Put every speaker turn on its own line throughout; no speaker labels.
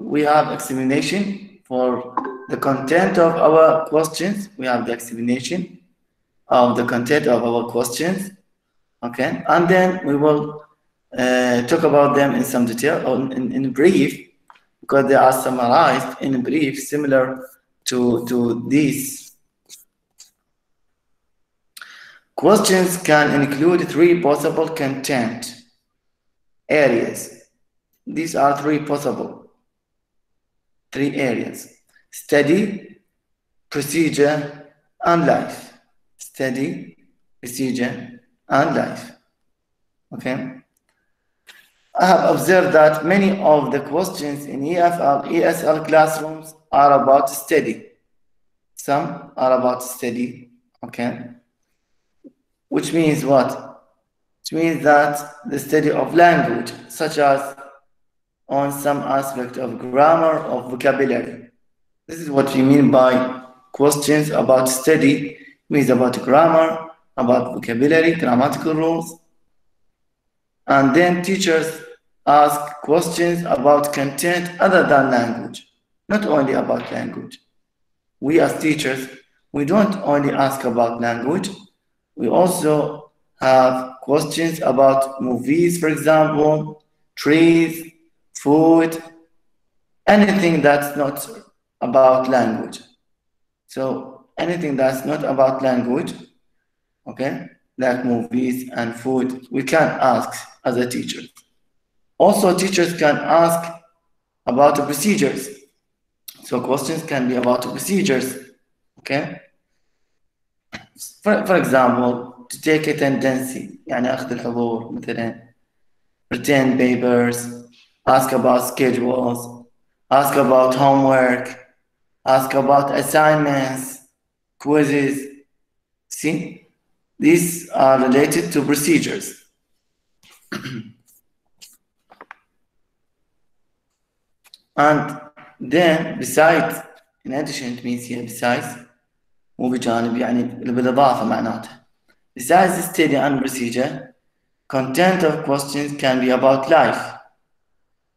we have explanation for the content of our questions. We have the explanation of the content of our questions, okay, and then we will talk about them in some detail or in brief, because they are summarized in brief, similar to these. Questions can include three possible content areas. These are three areas: study, procedure, and life. Study, procedure, and life. Okay. I have observed that many of the questions in ESL classrooms are about study. Some are about study, okay? Which means what? Which means that the study of language, such as on some aspect of grammar or vocabulary. This is what we mean by questions about study. It means about grammar, about vocabulary, grammatical rules. And then teachers ask questions about content other than language, not only about language. We as teachers, we don't only ask about language, we also have questions about movies, for example, trees, food, anything that's not about language. So anything that's not about language, okay, like movies and food, we can ask as a teacher. Also, teachers can ask about the procedures. So questions can be about the procedures, okay? For example, to take attendance, يعني أخذ الحضور مثلا, return papers, ask about schedules, ask about homework, ask about assignments, quizzes. See, these are related to procedures. And then besides, in addition, it means here besides, مو بجانب يعني بالإضافة معناتها. Besides the study and procedure, content of questions can be about life.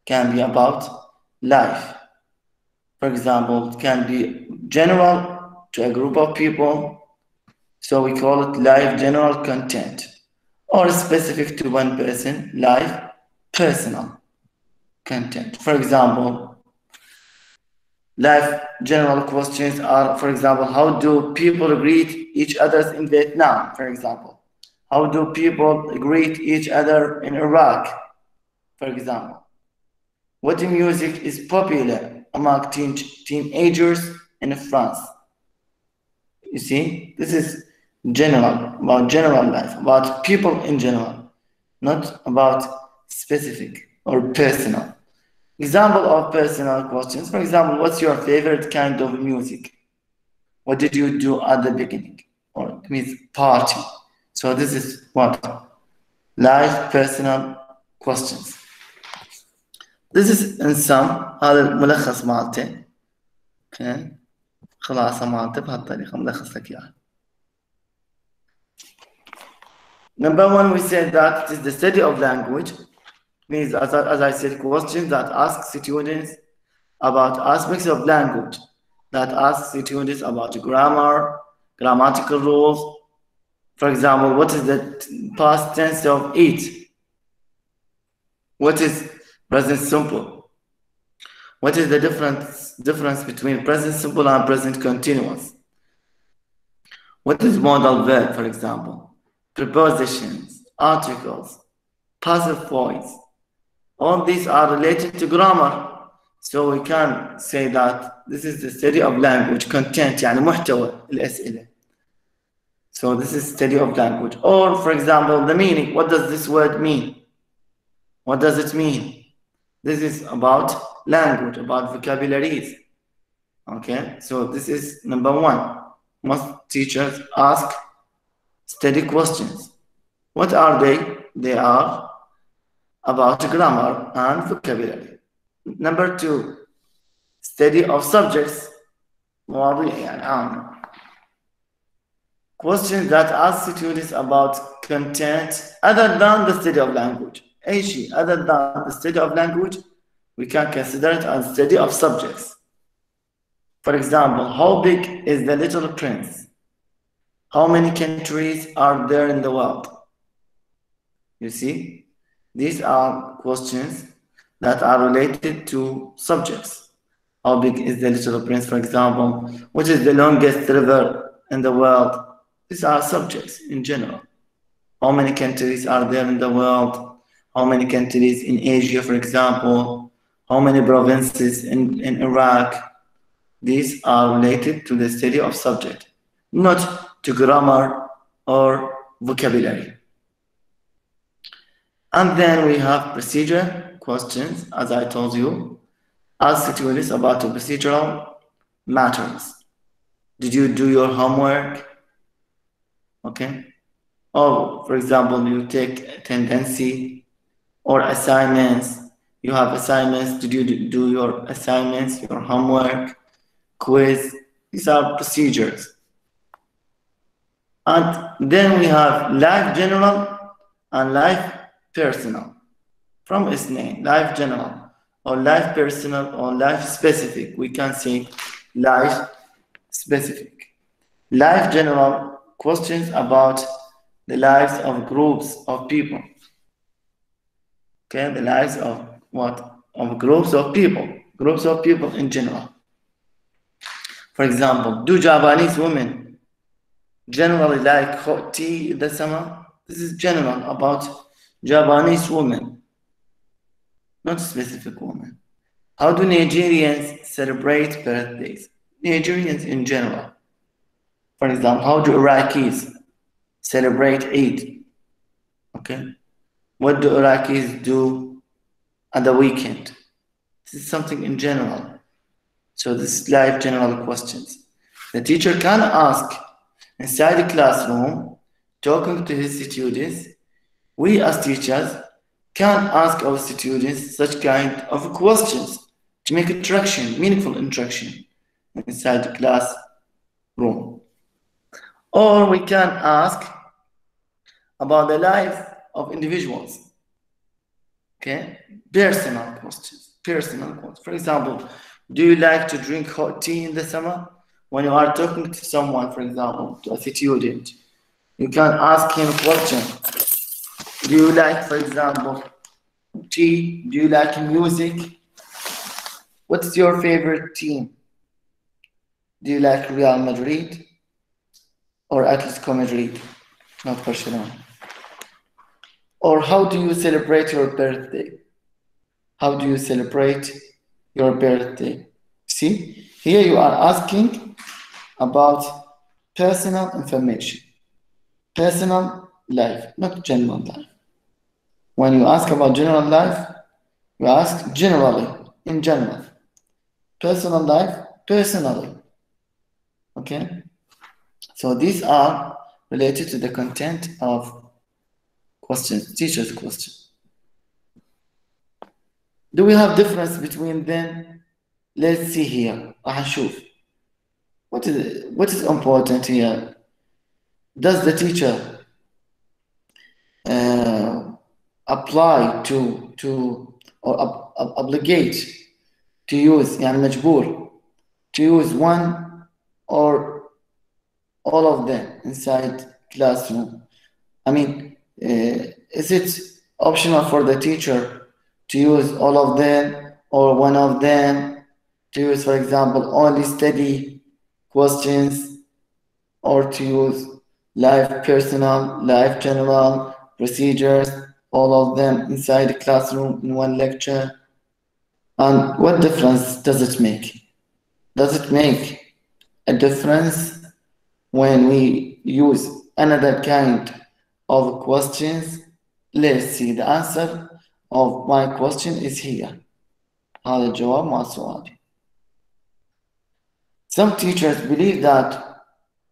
Can be about life. For example, it can be general to a group of people, so we call it life general content, or specific to one person, life personal content. For example, life general questions are, for example, how do people greet each other in Vietnam, for example? How do people greet each other in Iraq, for example? What music is popular among teenagers in France? You see, this is general, about general life, about people in general, not about specific or personal. Example of personal questions. For example, what's your favorite kind of music? What did you do at the beginning? Or it means party. So this is what? Life personal questions. This is in sum. هذا الملخص مالته. Okay. خلاصة مالته بهالطريقة ملخص لك إياه. Number one, we said that it is the study of language. Means, as I said, questions that ask students about aspects of language, that ask students about grammar, grammatical rules. For example, what is the past tense of eat? What is present simple? What is the difference between present simple and present continuous? What is modal verb, for example? Prepositions, articles, passive voice. All these are related to grammar. So we can say that this is the study of language, content, يعني محتوى الأسئلة. So this is study of language. Or, for example, the meaning. What does this word mean? What does it mean? This is about language, about vocabularies. Okay, so this is number one. Most teachers ask study questions. What are they? They are about grammar and vocabulary. Number two, study of subjects. مواضيع يعني عامة. Questions that ask students about content other than the study of language. أي شيء other than the study of language we can consider it as study of subjects. For example, how big is the Little Prince? How many countries are there in the world? You see, these are questions that are related to subjects. How big is the Little Prince, for example? What is the longest river in the world? These are subjects in general. How many countries are there in the world? How many countries in Asia, for example? How many provinces in Iraq? These are related to the study of subject, not to grammar or vocabulary. And then we have procedure questions, as I told you. Ask students about the procedural matters. Did you do your homework? Okay. Or, for example, you take tendency or assignments. You have assignments. Did you do your assignments, your homework, quiz? These are procedures. And then we have life general and life personal. From its name, life general or life personal or life specific. We can say life specific. Life general, questions about the lives of groups of people. Okay, the lives of what? Of groups of people. Groups of people in general. For example, do Japanese women generally like hot tea in the summer? This is general about Japanese women, not specific women. How do Nigerians celebrate birthdays? Nigerians in general. For example, how do Iraqis celebrate Eid? Okay. What do Iraqis do at the weekend? This is something in general. So this is life general questions. The teacher can ask inside the classroom, talking to his students. We as teachers can ask our students such kind of questions to make interaction, meaningful interaction inside the classroom. Or we can ask about the life of individuals. Okay, personal questions. For example, do you like to drink hot tea in the summer? When you are talking to someone, for example, to a student, you can ask him a question. Do you like, for example, tea? Do you like music? What's your favorite team? Do you like Real Madrid or Atletico Madrid? Not Barcelona. Or how do you celebrate your birthday? How do you celebrate your birthday? See, here you are asking about personal information, personal life, not general life. When you ask about general life, you ask generally, in general. Personal life, personally. Okay? So these are related to the content of questions, teacher's questions. Do we have difference between them? Let's see here. What is important here? Does the teacher apply to or obligate to use مجبور to use one or all of them inside classroom? I mean, is it optional for the teacher to use all of them or one of them, to use, for example, only study questions, or to use life personal, life general, procedures, all of them inside the classroom in one lecture? And what difference does it make? Does it make a difference when we use another kind of questions? Let's see. The answer of my question is here. هذا الجواب مع سؤالي. Some teachers believe that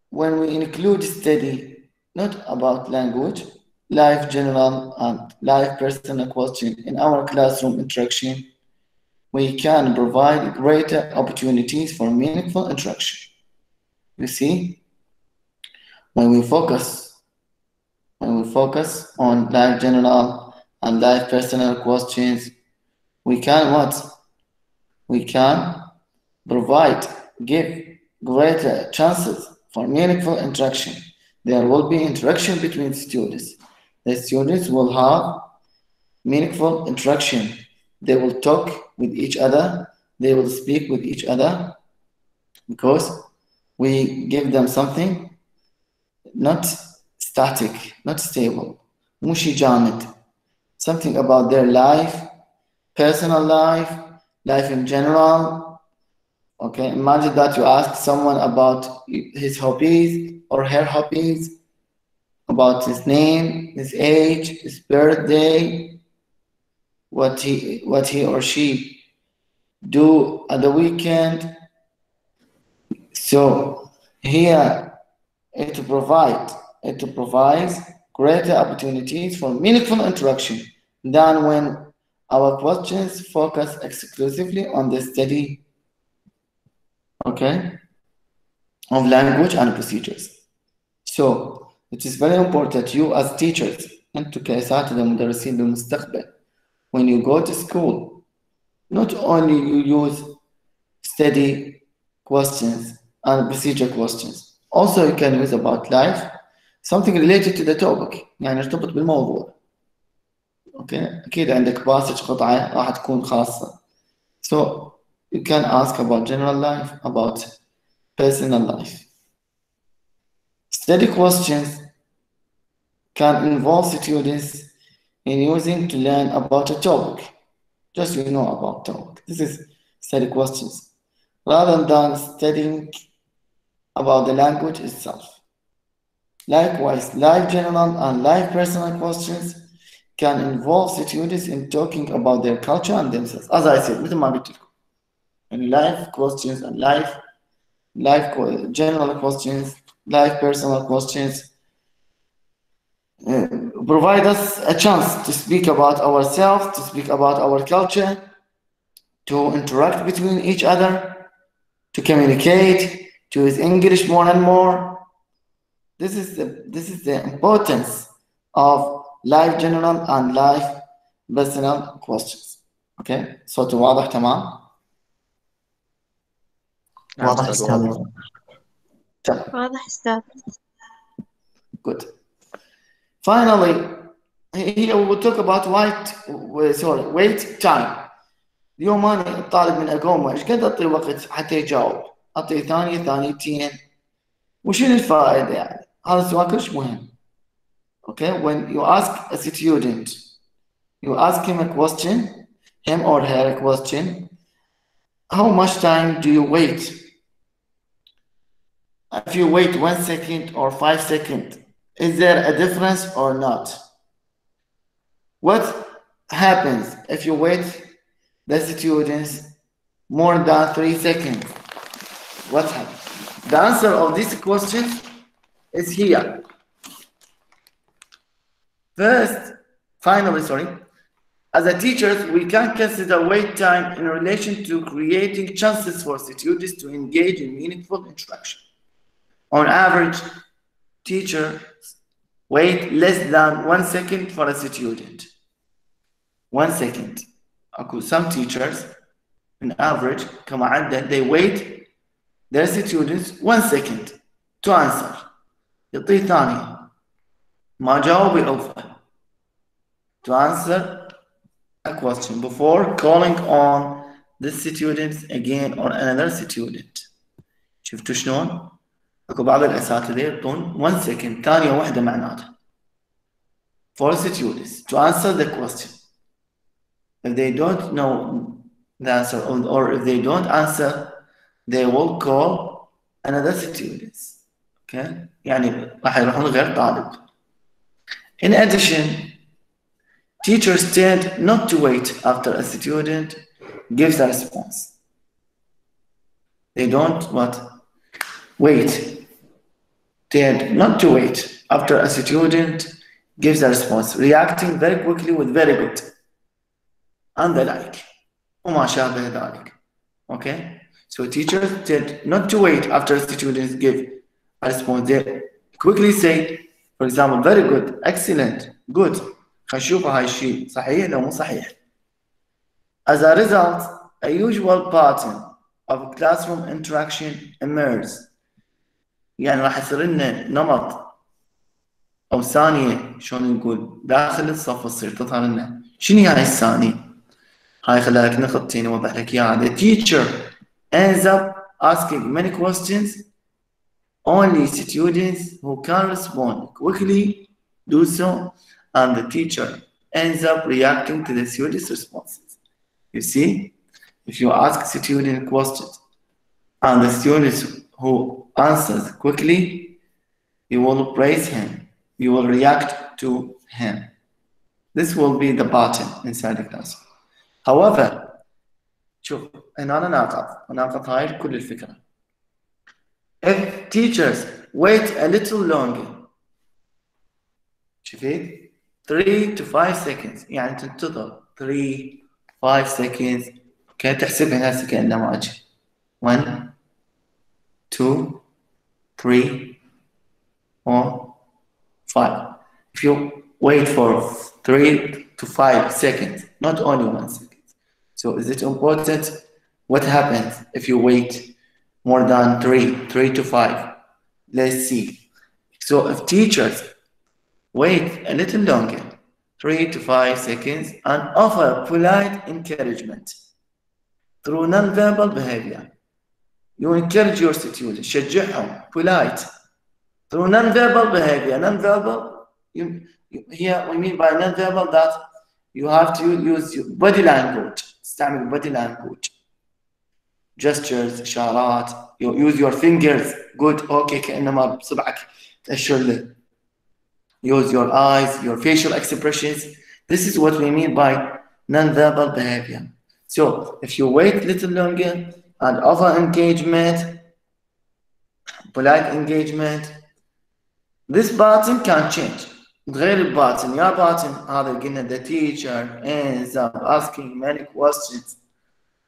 when we include study not about language, life general and life personal question in our classroom interaction, we can provide greater opportunities for meaningful interaction. You see, when we focus on life general and life personal questions, we can we can give greater chances for meaningful interaction. There will be interaction between students. The students will have meaningful interaction. They will talk with each other. They will speak with each other because we give them something not static, not stable, مش جامد. Something about their life, personal life in general. Okay, imagine that you ask someone about his hobbies or her hobbies, about his name, his age, his birthday, what he or she do at the weekend. So here it provides greater opportunities for meaningful interaction than when our questions focus exclusively on the study, okay, of language and procedures. So it is very important you as teachers أنتم كأساتذة مدرسين للمستقبل, when you go to school, not only you use study questions and procedure questions, also you can use about life, something related to the topic, يعني يرتبط بالموضوع. اوكي اكيد عندك باسج قطعة راح تكون خاصة. So you can ask about general life, about personal life. Study questions can involve students in using to learn about a topic. Just you know about topic. This is study questions, rather than studying about the language itself. Likewise, live general and live personal questions can involve students in talking about their culture and themselves. As I said, مثل ما قلت لكم, and live questions and live general questions, live personal questions provide us a chance to speak about ourselves, to speak about our culture, to interact between each other, to communicate, to use English more and more. This is the importance of live general and live personal questions. Okay, صوت واضح تمام؟
واضح أستاذ.
واضح أستاذ.
Good. Finally, here we will talk about wait time. اليوم أنا الطالب من أقومه إيش قد أعطي وقت حتى يجاوب؟ أعطي ثانية ثانيتين. وشنو الفائدة يعني؟ هذا السؤال كلش مهم. Okay, when you ask a student, you ask him a question, him or her a question, how much time do you wait? If you wait 1 second or 5 seconds, is there a difference or not? What happens if you wait the students more than 3 seconds? What happens? The answer of this question is here. Finally, as a teacher, we can consider wait time in relation to creating chances for students to engage in meaningful interaction. On average, teachers wait less than 1 second for a student. 1 second. Some teachers, on average, كمعدل, they wait their students 1 second to answer. يعطيه ثانية. ما جاوب يعوفه. To answer a question before calling on the students again or another student. شفتوا شلون؟ اكو بعض الاساتذه يعطون 1 second ثانيه واحده معناتها for students to answer the question. If they don't know the answer or if they don't answer, they will call another students. Okay, يعني راح يروحون غير طالب. In addition, teachers tend not to wait after a student gives a response. They don't wait. Tend not to wait after a student gives a response, reacting very quickly with very good and the like. وما شابه ذلك. Okay? So teachers tend not to wait after students give a response. They quickly say, for example, very good, excellent, good. خلينا نشوف هاي الشيء صحيح لو مو صحيح. As a result, a usual pattern of classroom interaction emerges. يعني راح يصير لنا نمط أو ثانية شلون نقول داخل الصف تصير تظهر لنا. شنو هاي الثانية؟ هاي خليها لك نقطتين وأوضح لك إياها. The teacher ends up asking many questions. Only students who can respond quickly do so, and the teacher ends up reacting to the students' responses. You see, if you ask student questions and the student who answers quickly, you will praise him. You will react to him. This will be the pattern inside the class. However, شوف هنا أنا ناقض هاي كل الفكرة. If teachers wait a little longer, شوفي 3 to 5 seconds يعني تنتظر 3 5 seconds كانت تحسبها هسه كأنها 1 2 3 4 5. If you wait for 3 to 5 seconds, not only 1 second. So is it important? What happens if you wait more than 3 to 5? Let's see. So if teachers wait a little longer, 3 to 5 seconds, and offer polite encouragement through non-verbal behavior. You encourage your students, شجعهم, polite, through non-verbal behavior. Non-verbal, here we mean by non-verbal that you have to use your body language. استعمل body language. Gestures, إشارات. You use your fingers. Good. Okay. كأنما بصبعك تأشر له. Use your eyes, your facial expressions. This is what we mean by non-verbal behavior. So if you wait a little longer and offer engagement, polite engagement, this pattern can change. غير الباتن يا باتن هذا قلنا the teacher ends up asking many questions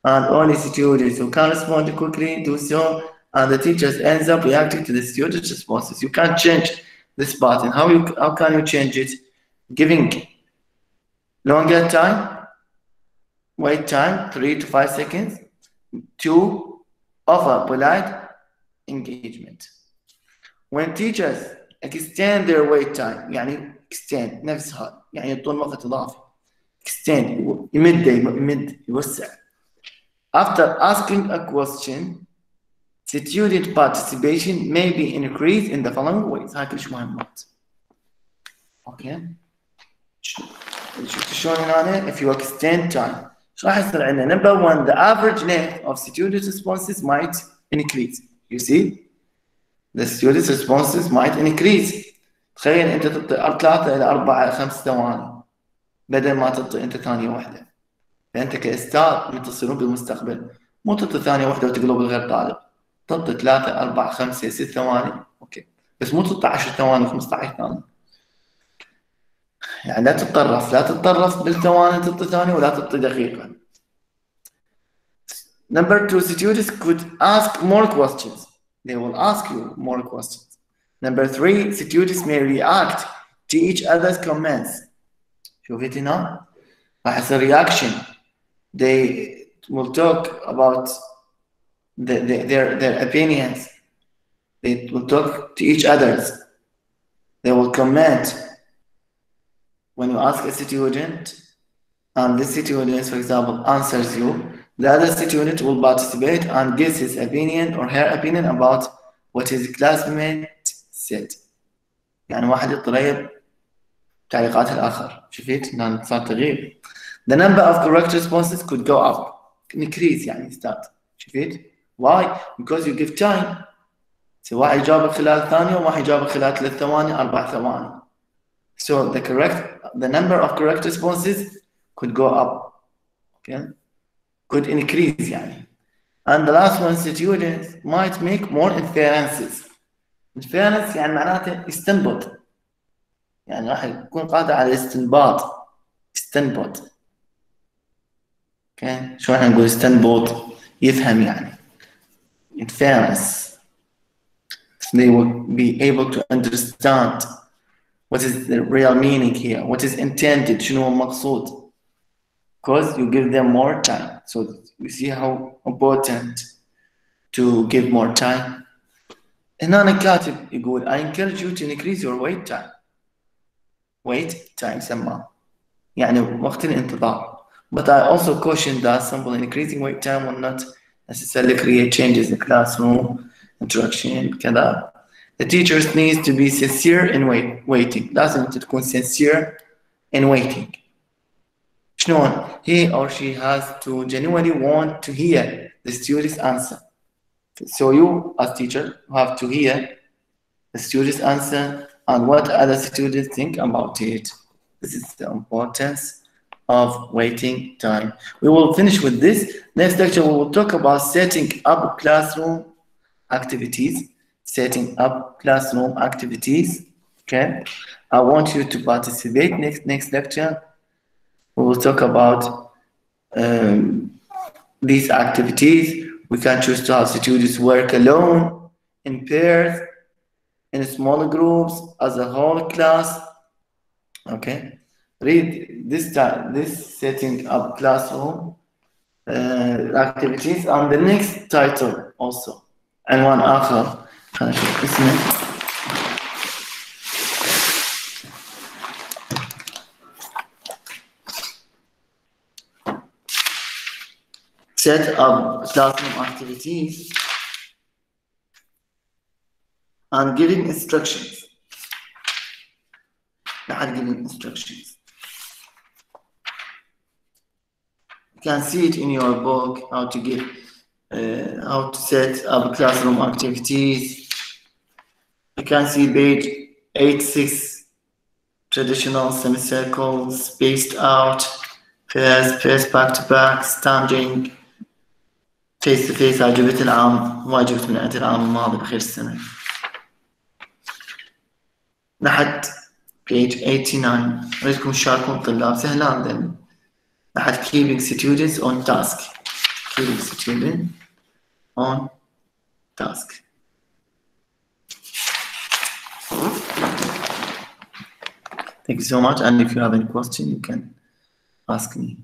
and only students who can respond quickly do so, and the teacher ends up reacting to the students' responses. You can't change this pattern. How can you change it? Giving longer time, wait time 3 to 5 seconds, to offer polite engagement. When teachers extend their wait time, يعني extend نفسها يعني يعطون وقت إضافي. Extend يمد يوسع. After asking a question, student participation may be increased in the following ways. هاي كلش مهمات. Okay. شفت شلون هنا؟ If you extend time, شو راح يصير عندنا؟ Number 1, the average length of student responses might increase. You see? The student responses might increase. تخيل أنت تعطي 3 إلى 4 5 ثواني بدل ما تعطي أنت ثانية واحدة. فأنت كأستاذ متصلون بالمستقبل مو تعطي ثانية واحدة وتقلب الغير طالب. تعطي 3 4 5 6 ثواني. أوكي. بس مو تعطي 10 ثواني 15 ثانية. يعني لا تتطرف بالثواني تعطي ثانية ولا تعطي دقيقة. Number 2, students could ask more questions. They will ask you more questions. Number 3, students may react to each other's comments. شوفت هنا؟ راح يصير reaction. They will talk about their opinions. They will talk to each others. They will comment. When you ask a student and this student, for example, answers you, the other student will participate and gives his opinion or her opinion about what his classmate said. يعني واحد يطلب تعليقات الآخر. شفت؟ هنا صار تغيير. The number of correct responses could go up. Increase يعني start. شفت؟ Why? Because you give time. So واحد يجاوبك خلال ثانية وواحد يجاوبك خلال 3 ثواني 4 ثواني. So the number of correct responses could go up. Okay? Could increase يعني. And the last one, students might make more inferences. Inference يعني معناته يستنبط. يعني راح يكون قادر على الاستنباط. استنبط. Okay? شو راح نقول استنبط؟ يفهم يعني. Inference. They will be able to understand what is the real meaning here, what is intended, شنو المقصود. Because you give them more time. So you see how important to give more time. هنا أنا كاتب يقول I encourage you to increase your wait time. Wait time سماه يعني وقت الانتظار. But I also caution that simple increasing wait time will not necessarily create changes in the classroom interaction كذا. The teachers need to be sincere in waiting. لازم أنت تكون sincere in waiting. شلون؟ He or she has to genuinely want to hear the student's answer. So you, as teacher, have to hear the student's answer and what other students think about it. This is the importance of waiting time. We will finish with this. Next lecture, we will talk about setting up classroom activities. Setting up classroom activities. Okay. I want you to participate next lecture. We will talk about these activities. We can choose to have students work alone, in pairs, in small groups, as a whole class. Okay. Read this setting up classroom activities and the next title also. عنوان آخر خلينا نشوف اسمه. Set up classroom activities and giving instructions. Not giving instructions. You can see it in your book how to give, how to set up classroom activities. You can see page 86, traditional semicircles, spaced out, pairs back to back, standing, face to face. عجبت العام ما عجبت من عند العام الماضي بخير السنة. لحد page 89 أريدكم تشاركون طلاب سهلان ذن. لحد keeping students on task. Keeping students on task. Thank you so much, and if you have any question, you can ask me.